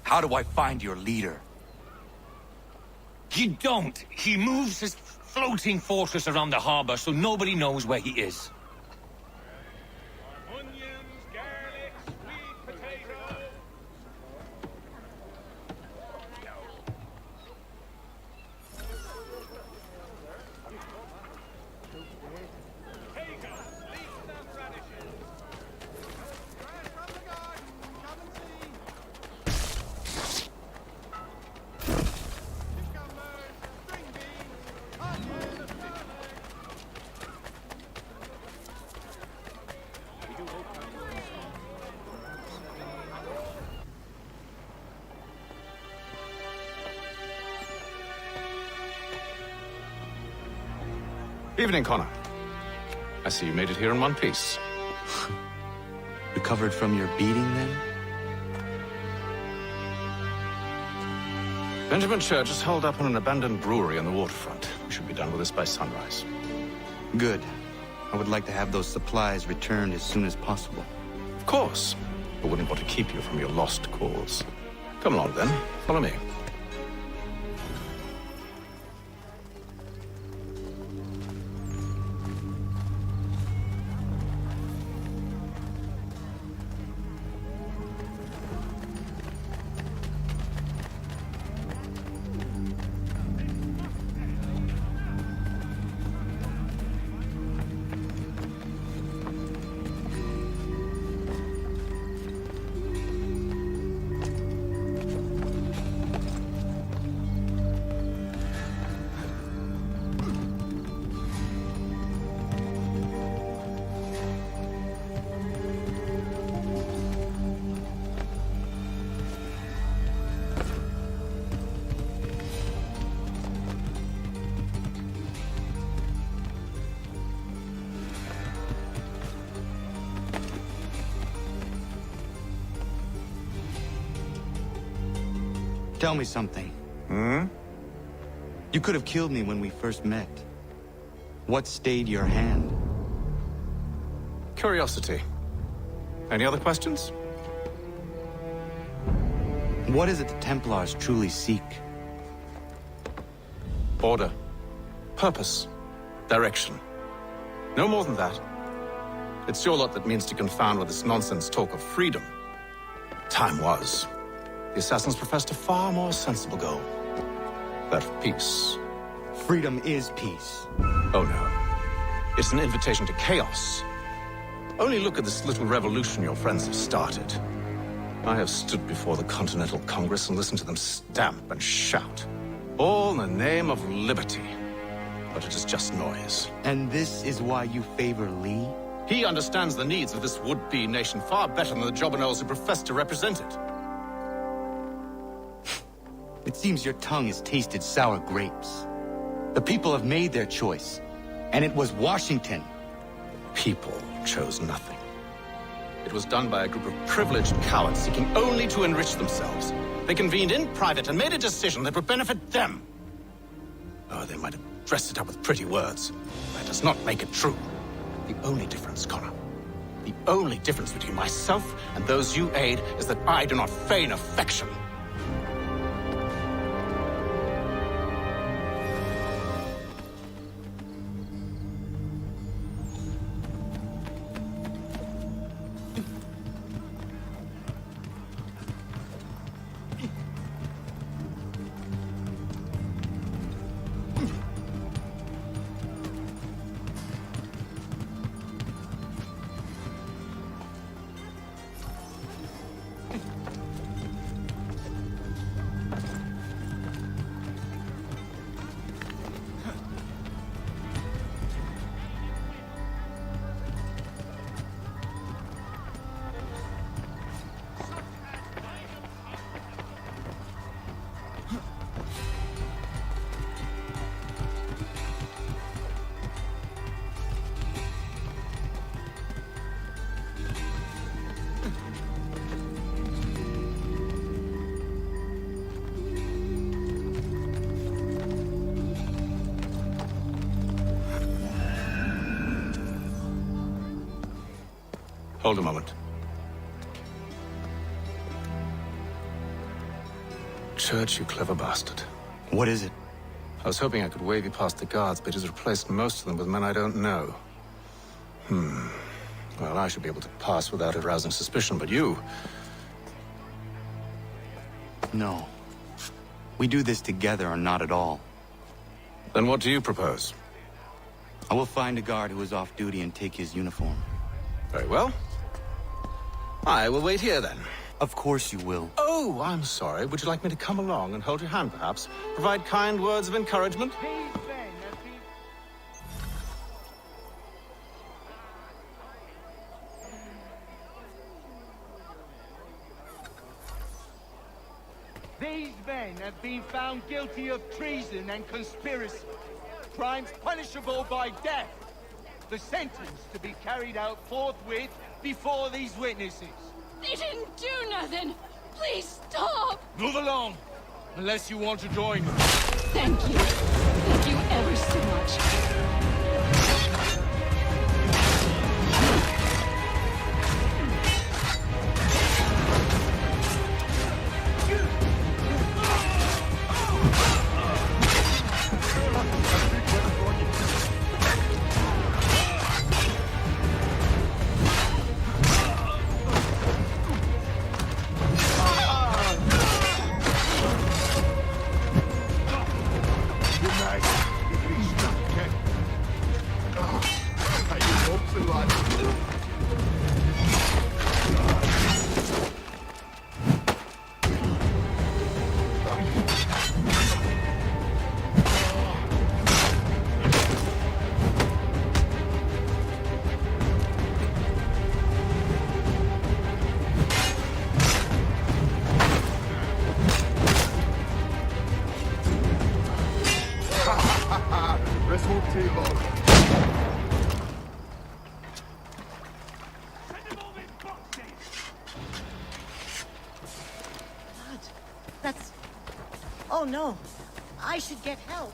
How do I find your leader? You don't. He moves his floating fortress around the harbor so nobody knows where he is. Evening, Connor. I see you made it here in one piece. Recovered from your beating, then? Benjamin Church is held up on an abandoned brewery on the waterfront. We should be done with this by sunrise. Good. I would like to have those supplies returned as soon as possible. Of course. I wouldn't want to keep you from your lost cause. Come along, then. Follow me. Tell me something. Hmm? You could have killed me when we first met. What stayed your hand? Curiosity. Any other questions? What is it the Templars truly seek? Order. Purpose. Direction. No more than that. It's your lot that means to confound with this nonsense talk of freedom. Time was. The assassins professed a far more sensible goal. That of peace. Freedom is peace. Oh no. It's an invitation to chaos. Only look at this little revolution your friends have started. I have stood before the Continental Congress and listened to them stamp and shout. All in the name of liberty. But it is just noise. And this is why you favor Lee? He understands the needs of this would-be nation far better than the jobberknolls who profess to represent it. It seems your tongue has tasted sour grapes. The people have made their choice, and it was Washington. People chose nothing. It was done by a group of privileged cowards seeking only to enrich themselves. They convened in private and made a decision that would benefit them. Oh, they might have dressed it up with pretty words. That does not make it true. The only difference, Connor, the only difference between myself and those you aid is that I do not feign affection. Hold a moment. Church, you clever bastard. What is it? I was hoping I could wave you past the guards, but he's replaced most of them with men I don't know. Well, I should be able to pass without arousing suspicion, but you... No. We do this together or not at all. Then what do you propose? I will find a guard who is off duty and take his uniform. Very well. I will wait here, then. Of course you will. Oh, I'm sorry. Would you like me to come along and hold your hand, perhaps? Provide kind words of encouragement? These men have been found guilty of treason and conspiracy. Crimes punishable by death. The sentence to be carried out forthwith before these witnesses. They didn't do nothing. Please stop. Move along, unless you want to join me. Thank you. Thank you ever so much. That's... Oh no, I should get help.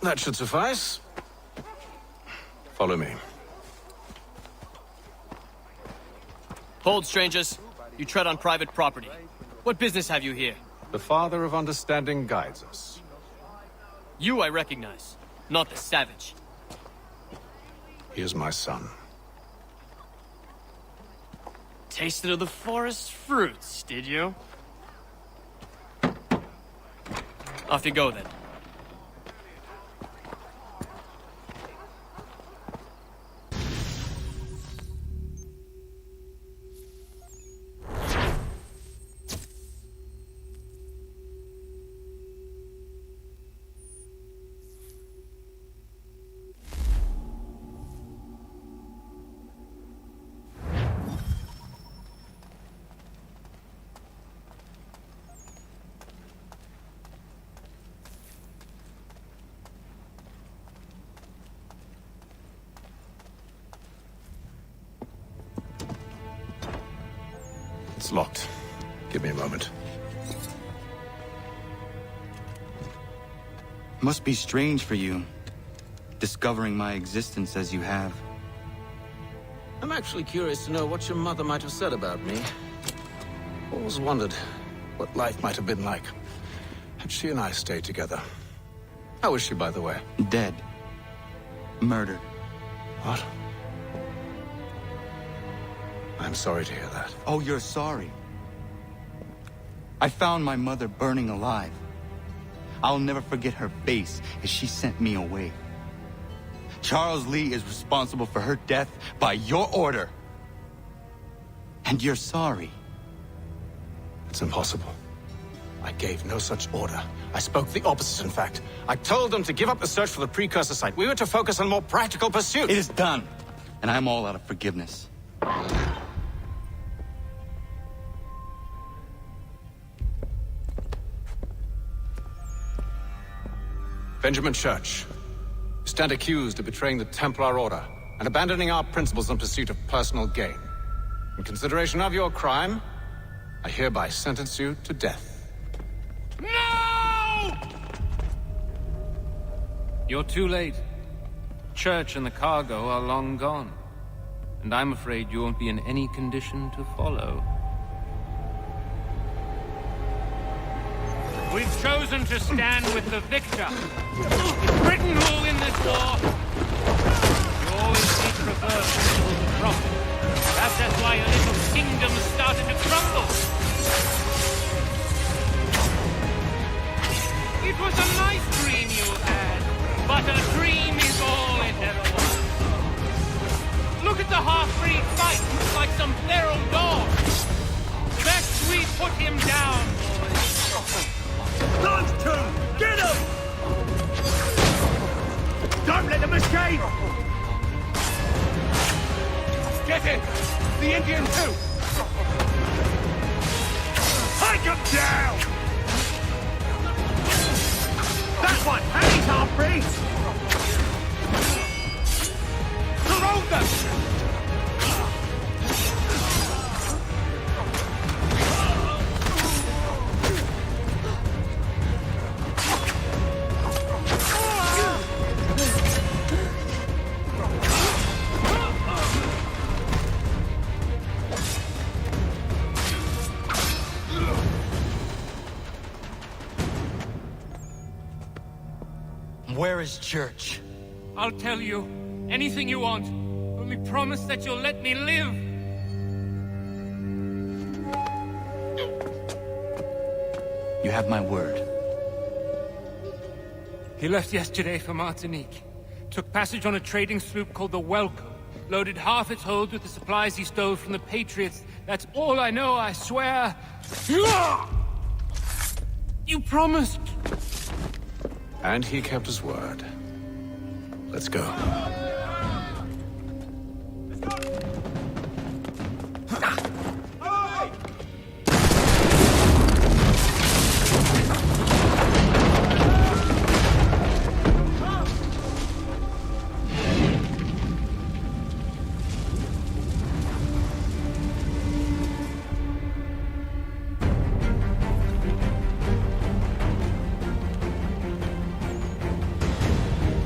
That should suffice. Follow me. Hold, strangers. You tread on private property. What business have you here? The Father of Understanding guides us. You I recognize, not the savage. He is my son. Tasted of the forest fruits, did you? Off you go, then. It's locked. Give me a moment. Must be strange for you, discovering my existence as you have. I'm actually curious to know what your mother might have said about me. Always wondered what life might have been like had she and I stayed together. How is she, by the way? Dead. Murdered. What? I'm sorry to hear that. Oh, you're sorry. I found my mother burning alive. I'll never forget her face as she sent me away. Charles Lee is responsible for her death by your order. And you're sorry. It's impossible. I gave no such order. I spoke the opposite, in fact. I told them to give up the search for the precursor site. We were to focus on more practical pursuits. It is done. And I'm all out of forgiveness. Benjamin Church, you stand accused of betraying the Templar Order and abandoning our principles in pursuit of personal gain. In consideration of your crime, I hereby sentence you to death. No! You're too late. Church and the cargo are long gone. And I'm afraid you won't be in any condition to follow. We've chosen to stand with the victor. It's Britain who will win this war. You always need to prefer people to profit. Perhaps that's why your little kingdom started to crumble. It was a nice dream you had, but a dream is all it ever was. Look at the half-breed fight like some feral dog. Best we put him down, boys. Those two! Get him! Don't let them escape! Get it! The Indian too! Take him down! That one! And he's half-breed! Surround them! Where is Church? I'll tell you. Anything you want. Only promise that you'll let me live. You have my word. He left yesterday for Martinique. Took passage on a trading sloop called the Welcome. Loaded half its hold with the supplies he stole from the Patriots. That's all I know, I swear. You promised. And he kept his word. Let's go.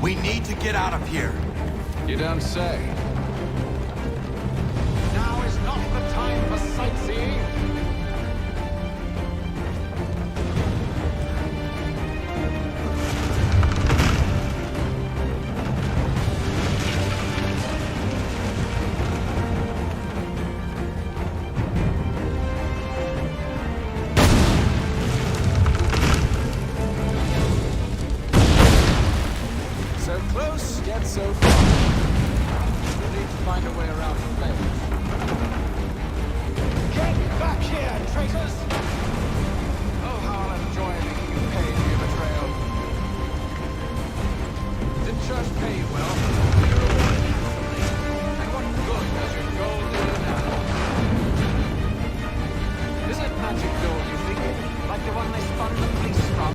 We need to get out of here. You don't say.